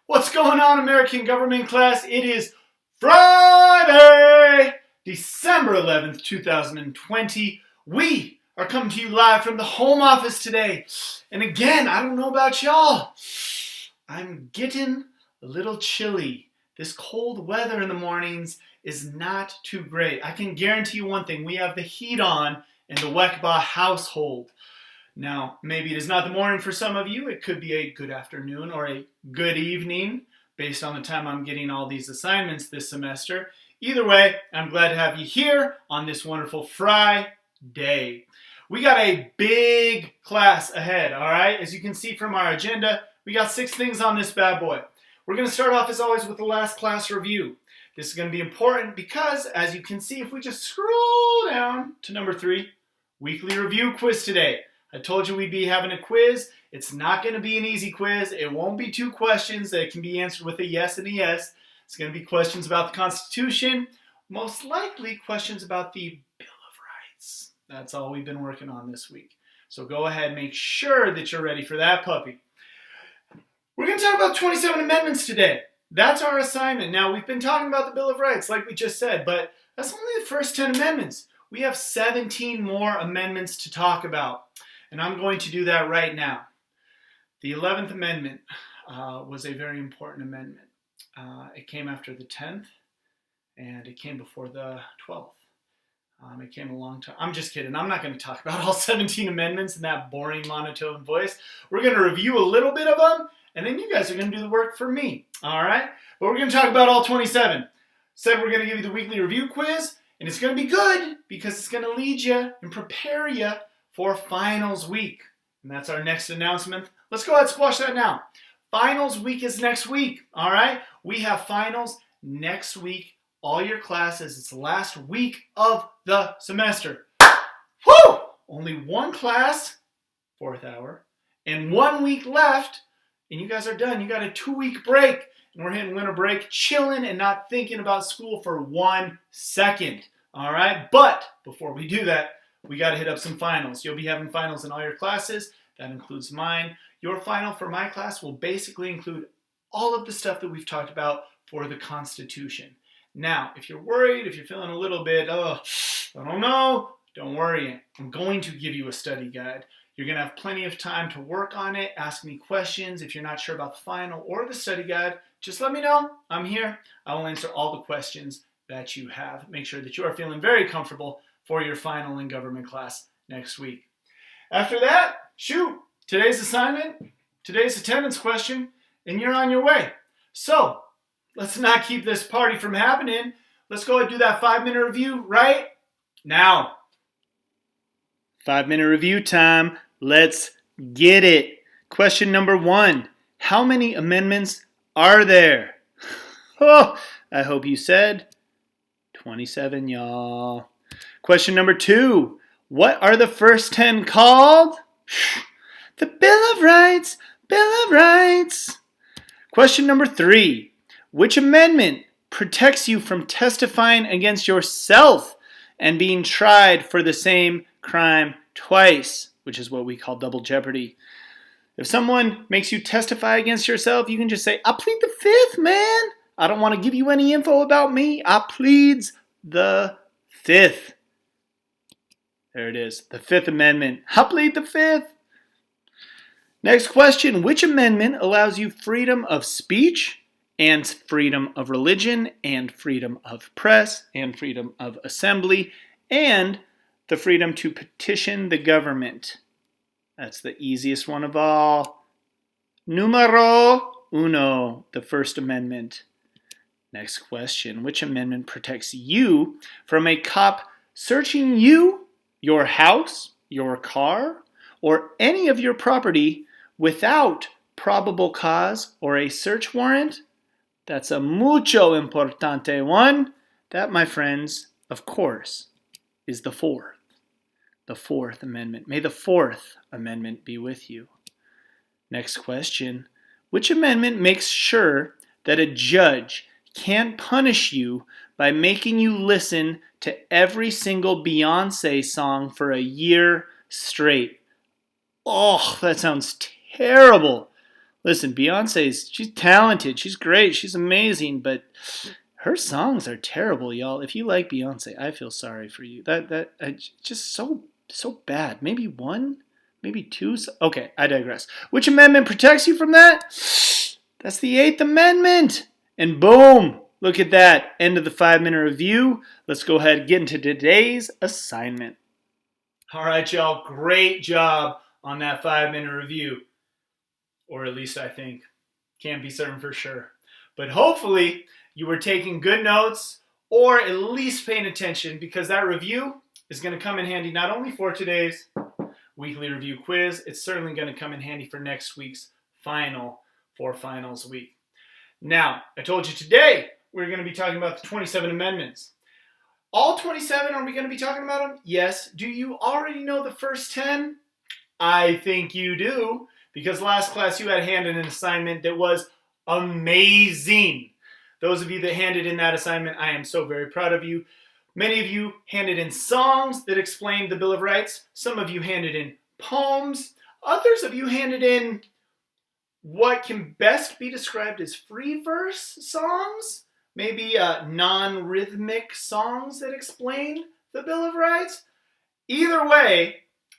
What's going on, American government class? It is Friday, December 11th, 2020. We are coming to you live from the home office today. And again, I don't know about y'all, I'm getting a little chilly. This cold weather in the mornings is not too great. I can guarantee you one thing, we have the heat on in the Weckbaugh household. Now, maybe it is not the morning for some of you. It could be a good afternoon or a good evening based on the time I'm getting all these assignments this semester. Either way, I'm glad to have you here on this wonderful Friday. We got a big class ahead, all right? As you can see from our agenda, we got 6 things on this bad boy. We're going to start off, as always, with the last class review. This is going to be important because, as you can see, if we just scroll down to number 3, weekly review quiz today. I told you we'd be having a quiz. It's not going to be an easy quiz. It won't be 2 questions that can be answered with a yes and a yes. It's going to be questions about the Constitution, most likely questions about the Bill of Rights. That's all we've been working on this week. So go ahead and make sure that you're ready for that puppy. We're going to talk about 27 amendments today. That's our assignment. Now, we've been talking about the Bill of Rights, like we just said, but that's only the first 10 amendments. We have 17 more amendments to talk about. And I'm going to do that right now. The 11th Amendment was a very important amendment. It came after the 10th, and it came before the 12th. It came a long time. I'm just kidding. I'm not going to talk about all 17 amendments in that boring monotone voice. We're going to review a little bit of them, and then you guys are going to do the work for me. All right? But we're going to talk about all 27. Said we're going to give you the weekly review quiz, and it's going to be good because it's going to lead you and prepare you for finals week. And that's our next announcement. Let's go ahead and squash that now. Finals week is next week, all right? We have finals next week, all your classes. It's the last week of the semester. Woo! Only 1 class, 4th hour, and 1 week left, and you guys are done. You got a 2-week break, and we're hitting winter break, chilling and not thinking about school for 1 second, all right? But before we do that, we got to hit up some finals. You'll be having finals in all your classes. That includes mine. Your final for my class will basically include all of the stuff that we've talked about for the Constitution. Now, if you're worried, if you're feeling a little bit, I don't know, don't worry. I'm going to give you a study guide. You're going to have plenty of time to work on it, ask me questions. If you're not sure about the final or the study guide, just let me know. I'm here. I will answer all the questions that you have. Make sure that you are feeling very comfortable for your final in government class next week. After that, shoot, today's assignment, today's attendance question, and you're on your way. So, let's not keep this party from happening. Let's go ahead and do that 5-minute review right now. 5-minute review time. Let's get it. Question number 1. How many amendments are there? Oh, I hope you said 27, y'all. Question number 2. What are the first 10 called? The Bill of Rights. Bill of Rights. Question number 3. Which amendment protects you from testifying against yourself and being tried for the same crime twice, which is what we call double jeopardy? If someone makes you testify against yourself, you can just say, I plead the 5th, man. I don't want to give you any info about me. I pleads the 5th. There it is, the 5th Amendment. I plead the 5th. Next question, which amendment allows you freedom of speech and freedom of religion and freedom of press and freedom of assembly and the freedom to petition the government? That's the easiest one of all. Numero 1, the First Amendment. Next question, which amendment protects you from a cop searching you, your house, your car, or any of your property without probable cause or a search warrant? That's a mucho importante one. That, my friends, of course, is the 4th. The 4th Amendment. May the 4th Amendment be with you. Next question. Which amendment makes sure that a judge can't punish you by making you listen to every single Beyonce song for a year straight? Oh, that sounds terrible. Listen, she's talented, she's great, she's amazing, but her songs are terrible, y'all. If you like Beyonce, I feel sorry for you. Just so bad. Maybe one, maybe two. Okay, I digress. Which amendment protects you from that? That's the Eighth Amendment. And boom, look at that. End of the 5-minute review. Let's go ahead and get into today's assignment. All right, y'all. Great job on that 5-minute review. Or at least I think. Can't be certain for sure. But hopefully you were taking good notes or at least paying attention, because that review is going to come in handy not only for today's weekly review quiz, it's certainly going to come in handy for next week's finals week. Now, I told you today we're going to be talking about the 27 amendments. All 27, are we going to be talking about them? Yes. Do you already know the first 10? I think you do, because last class you had handed an assignment that was amazing. Those of you that handed in that assignment, I am so very proud of you. Many of you handed in songs that explained the Bill of Rights. Some of you handed in poems. Others of you handed in what can best be described as free verse songs. Maybe non-rhythmic songs that explain the Bill of Rights. Either way,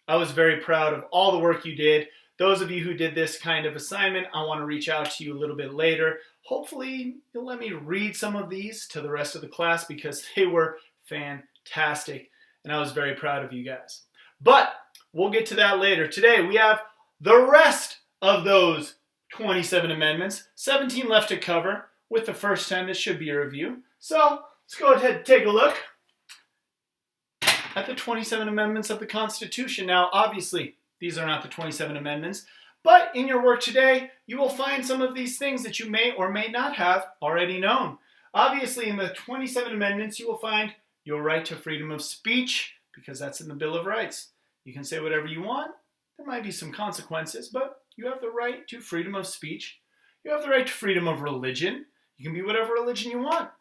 I was very proud of all the work you did. Those of you who did this kind of assignment, I want to reach out to you a little bit later. Hopefully, you'll let me read some of these to the rest of the class, because they were fantastic, and I was very proud of you guys. But we'll get to that later. Today, we have the rest of those 27 amendments, 17 left to cover, with the first 10 that should be a review. So let's go ahead and take a look at the 27 amendments of the Constitution. Now, obviously, these are not the 27 amendments, but in your work today, you will find some of these things that you may or may not have already known. Obviously, in the 27 amendments, you will find your right to freedom of speech, because that's in the Bill of Rights. You can say whatever you want. There might be some consequences, but you have the right to freedom of speech. You have the right to freedom of religion. You can be whatever religion you want.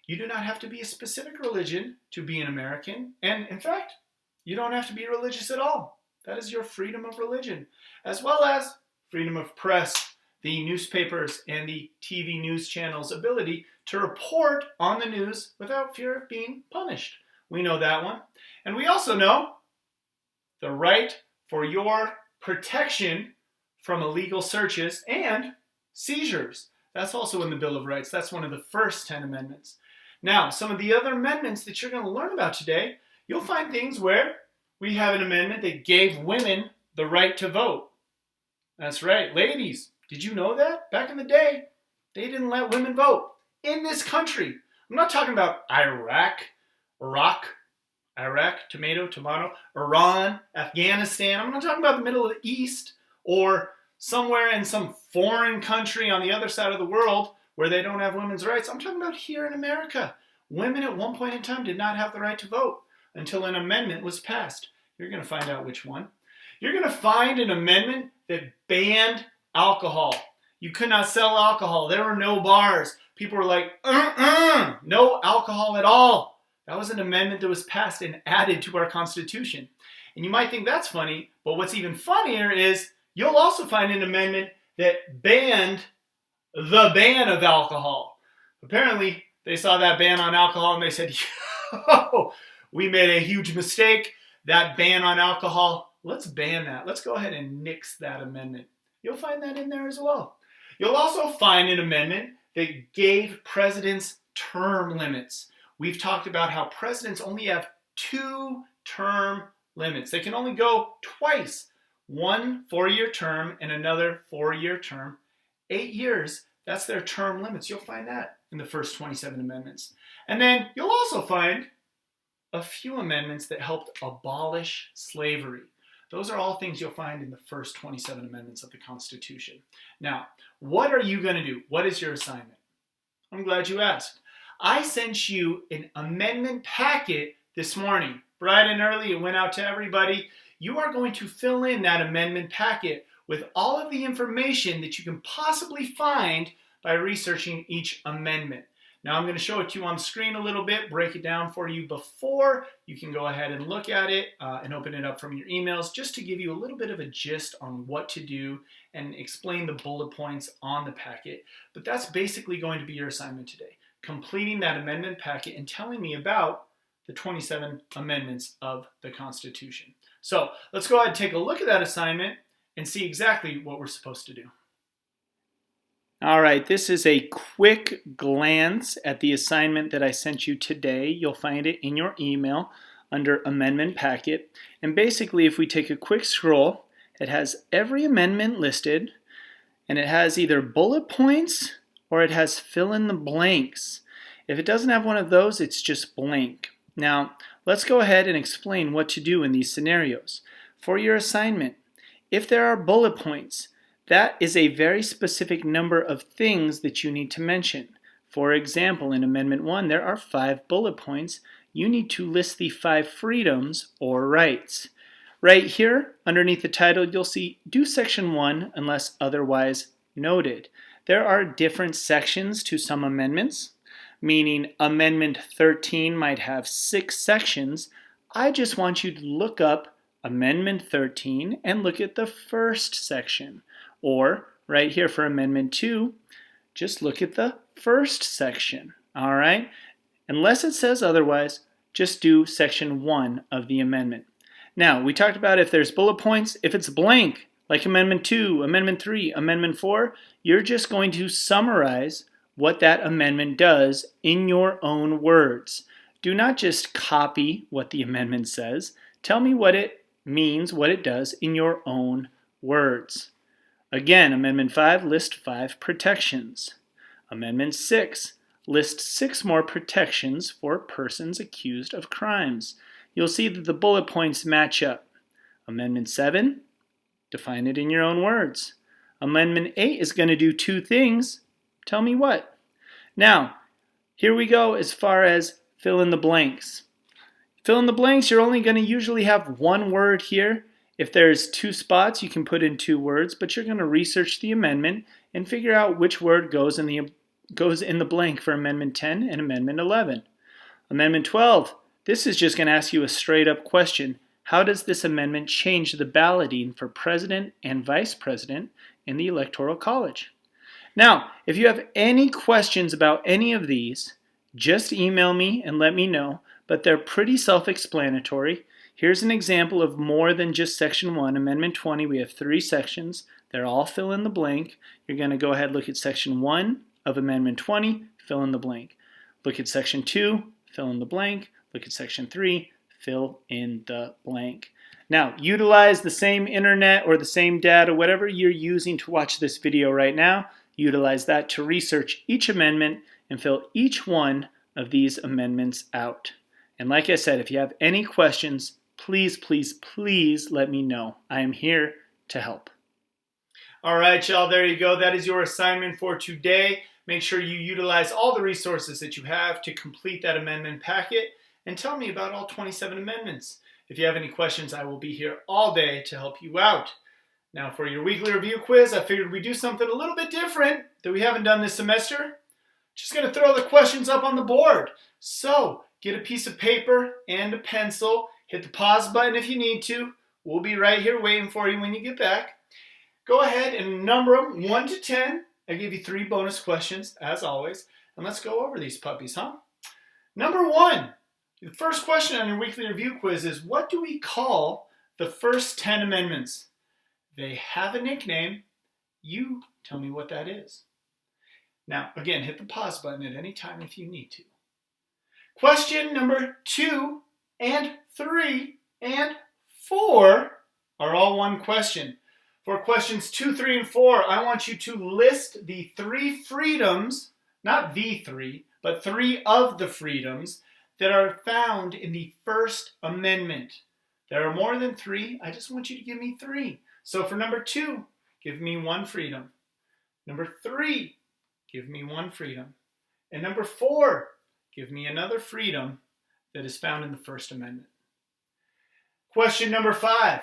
You do not have to be a specific religion to be an American. And in fact, you don't have to be religious at all. That is your freedom of religion, as well as freedom of press, the newspapers and the TV news channels' ability to report on the news without fear of being punished. We know that one. And we also know the right for your protection from illegal searches and seizures. That's also in the Bill of Rights. That's one of the first 10 amendments. Now, some of the other amendments that you're going to learn about today, you'll find things where we have an amendment that gave women the right to vote. That's right. Ladies, did you know that? Back in the day, they didn't let women vote in this country. I'm not talking about Iraq, tomato, Iran, Afghanistan. I'm not talking about the Middle of the East or somewhere in some foreign country on the other side of the world where they don't have women's rights. I'm talking about here in America. Women at one point in time did not have the right to vote until an amendment was passed. You're going to find out which one. You're going to find an amendment that banned alcohol. You could not sell alcohol. There were no bars. People were like, no alcohol at all. That was an amendment that was passed and added to our Constitution. And you might think that's funny, but what's even funnier is you'll also find an amendment that banned the ban of alcohol. Apparently, they saw that ban on alcohol and they said, yo, we made a huge mistake. That ban on alcohol, let's ban that. Let's go ahead and nix that amendment. You'll find that in there as well. You'll also find an amendment that gave presidents term limits. We've talked about how presidents only have 2 term limits. They can only go twice. One 4-year term and another 4-year term. 8 years, that's their term limits. You'll find that in the first 27 amendments. And then you'll also find a few amendments that helped abolish slavery. Those are all things you'll find in the first 27 amendments of the Constitution. Now, what are you going to do? What is your assignment? I'm glad you asked. I sent you an amendment packet this morning. Bright and early, it went out to everybody. You are going to fill in that amendment packet with all of the information that you can possibly find by researching each amendment. Now I'm going to show it to you on the screen a little bit, break it down for you before you can go ahead and look at it and open it up from your emails, just to give you a little bit of a gist on what to do and explain the bullet points on the packet. But that's basically going to be your assignment today, completing that amendment packet and telling me about the 27 amendments of the Constitution. So let's go ahead and take a look at that assignment and see exactly what we're supposed to do. All right, this is a quick glance at the assignment that I sent you today. You'll find it in your email under Amendment Packet. And basically, if we take a quick scroll, it has every amendment listed, and it has either bullet points or it has fill in the blanks. If it doesn't have one of those, it's just blank. Now, let's go ahead and explain what to do in these scenarios. For your assignment, if there are bullet points, that is a very specific number of things that you need to mention. For example, in Amendment 1, there are 5 bullet points. You need to list the 5 freedoms or rights. Right here, underneath the title, you'll see do Section 1 unless otherwise noted. There are different sections to some amendments, meaning Amendment 13 might have 6 sections. I just want you to look up Amendment 13 and look at the first section. Or, right here for Amendment 2, just look at the first section, all right? Unless it says otherwise, just do Section 1 of the amendment. Now, we talked about if there's bullet points. If it's blank, like Amendment 2, Amendment 3, Amendment 4, you're just going to summarize what that amendment does in your own words. Do not just copy what the amendment says. Tell me what it means, what it does in your own words. Again, Amendment 5 lists 5 protections. Amendment 6 lists 6 more protections for persons accused of crimes. You'll see that the bullet points match up. Amendment 7, define it in your own words. Amendment 8 is going to do 2 things. Tell me what. Now, here we go as far as fill in the blanks. Fill in the blanks, you're only going to usually have 1 word here. If there's 2 spots, you can put in 2 words, but you're going to research the amendment and figure out which word goes in the blank for Amendment 10 and Amendment 11. Amendment 12, this is just going to ask you a straight up question. How does this amendment change the balloting for president and vice president in the Electoral College? Now, if you have any questions about any of these, just email me and let me know, but they're pretty self-explanatory. Here's an example of more than just Section 1. Amendment 20, we have 3 sections. They're all fill in the blank. You're going to go ahead and look at Section 1 of Amendment 20, fill in the blank. Look at Section 2, fill in the blank. Look at Section 3, fill in the blank. Now, utilize the same internet or the same data, whatever you're using to watch this video right now. Utilize that to research each amendment and fill each one of these amendments out. And like I said, if you have any questions, please, please, please let me know. I am here to help. All right, y'all, there you go. That is your assignment for today. Make sure you utilize all the resources that you have to complete that amendment packet and tell me about all 27 amendments. If you have any questions, I will be here all day to help you out. Now, for your weekly review quiz, I figured we'd do something a little bit different that we haven't done this semester. Just going to throw the questions up on the board. So, get a piece of paper and a pencil. Hit the pause button if you need to. We'll be right here waiting for you when you get back. Go ahead and number them 1 to 10. I gave you 3 bonus questions, as always. And let's go over these puppies, huh? Number 1. The first question on your weekly review quiz is, what do we call the first 10 amendments? They have a nickname. You tell me what that is. Now, again, hit the pause button at any time if you need to. Question number 2 and 3 and 4 are all one question. For questions 2, 3, and 4, I want you to list the 3 freedoms, not the 3, but 3 of the freedoms that are found in the First Amendment. There are more than 3. I just want you to give me 3. So for number 2, give me 1 freedom. Number 3, give me 1 freedom. And number 4, give me another freedom that is found in the First Amendment. Question number 5,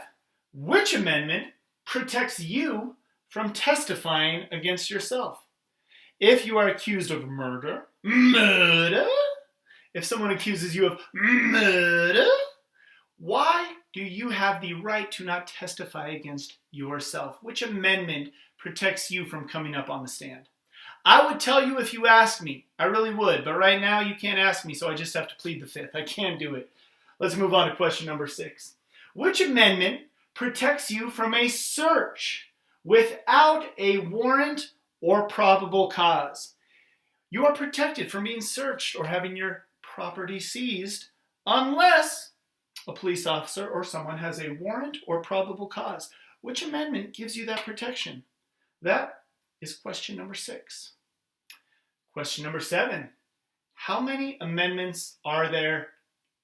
which amendment protects you from testifying against yourself? If you are accused of murder murder? If someone accuses you of murder, why do you have the right to not testify against yourself? Which amendment protects you from coming up on the stand? I would tell you if you asked me. I really would. But right now you can't ask me, so I just have to plead the fifth. I can't do it. Let's move on to question number 6. Which amendment protects you from a search without a warrant or probable cause? You are protected from being searched or having your property seized unless a police officer or someone has a warrant or probable cause. Which amendment gives you that protection? That is question number 6. Question number 7. How many amendments are there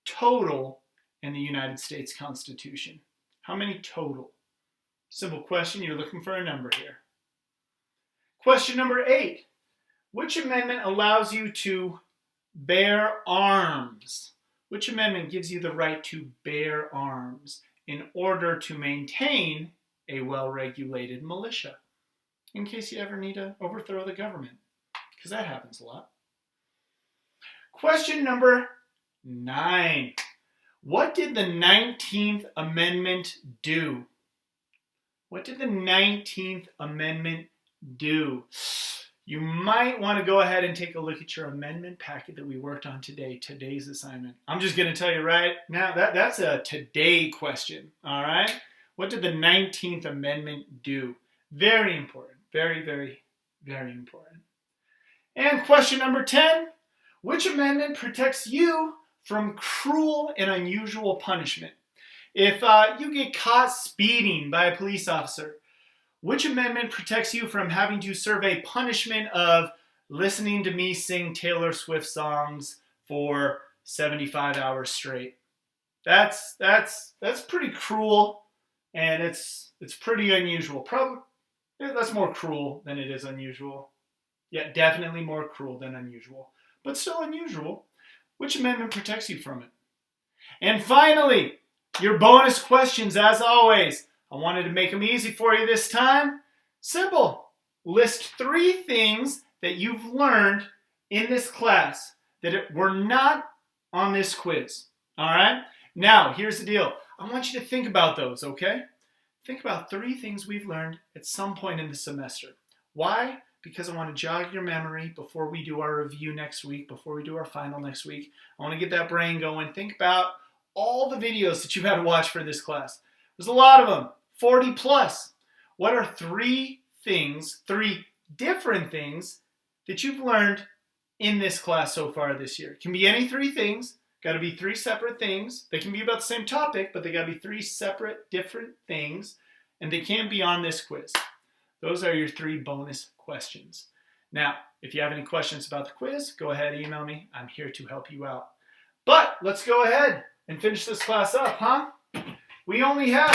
total in the United States Constitution? How many total? Simple question, you're looking for a number here. Question number 8. Which amendment allows you to bear arms? Which amendment gives you the right to bear arms in order to maintain a well-regulated militia? In case you ever need to overthrow the government, because that happens a lot. Question number 9. What did the 19th Amendment do? What did the 19th Amendment do? You might want to go ahead and take a look at your amendment packet that we worked on today, today's assignment. I'm just going to tell you right now, that's a today question, all right? What did the 19th Amendment do? Very important. Very, very, very important. And question number 10. Which amendment protects you from cruel and unusual punishment? If you get caught speeding by a police officer, which amendment protects you from having to serve a punishment of listening to me sing Taylor Swift songs for 75 hours straight? That's pretty cruel, and it's pretty unusual. Probably that's more cruel than it is unusual. Yeah, definitely more cruel than unusual, but still unusual. Which amendment protects you from it? And finally, your bonus questions, as always. I wanted to make them easy for you this time. Simple. List 3 things that you've learned in this class that were not on this quiz. All right? Now, here's the deal. I want you to think about those, okay? Think about 3 things we've learned at some point in the semester. Why? Because I want to jog your memory before we do our review next week, before we do our final next week. I want to get that brain going. Think about all the videos that you've had to watch for this class. There's a lot of them, 40 plus. What are 3 things, 3 different things that you've learned in this class so far this year? It can be any 3 things. Got to be 3 separate things. They can be about the same topic, but they got to be 3 separate, different things, and they can't be on this quiz. Those are your 3 bonus questions. Now, if you have any questions about the quiz, go ahead and email me. I'm here to help you out. But let's go ahead and finish this class up, huh? We only have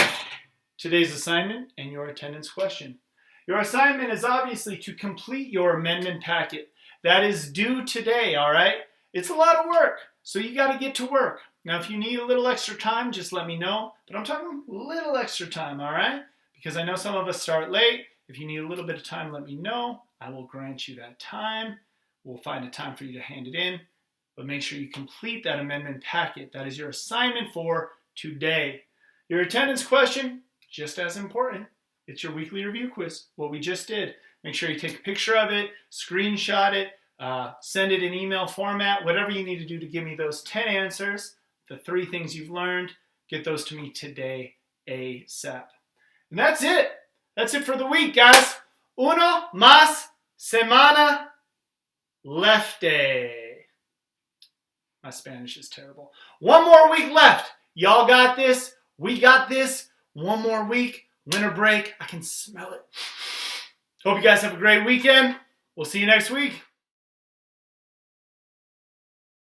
today's assignment and your attendance question. Your assignment is obviously to complete your amendment packet. That is due today, all right? It's a lot of work, so you got to get to work. Now, if you need a little extra time, just let me know. But I'm talking a little extra time, all right? Because I know some of us start late. If you need a little bit of time, let me know. I will grant you that time. We'll find a time for you to hand it in. But make sure you complete that amendment packet. That is your assignment for today. Your attendance question, just as important. It's your weekly review quiz, what we just did. Make sure you take a picture of it, screenshot it, send it in email format, whatever you need to do to give me those 10 answers, the 3 things you've learned. Get those to me today ASAP. And that's it. That's it for the week, guys. Uno más semana lefte. My Spanish is terrible. 1 more week left. Y'all got this. We got this. 1 more week. Winter break. I can smell it. Hope you guys have a great weekend. We'll see you next week.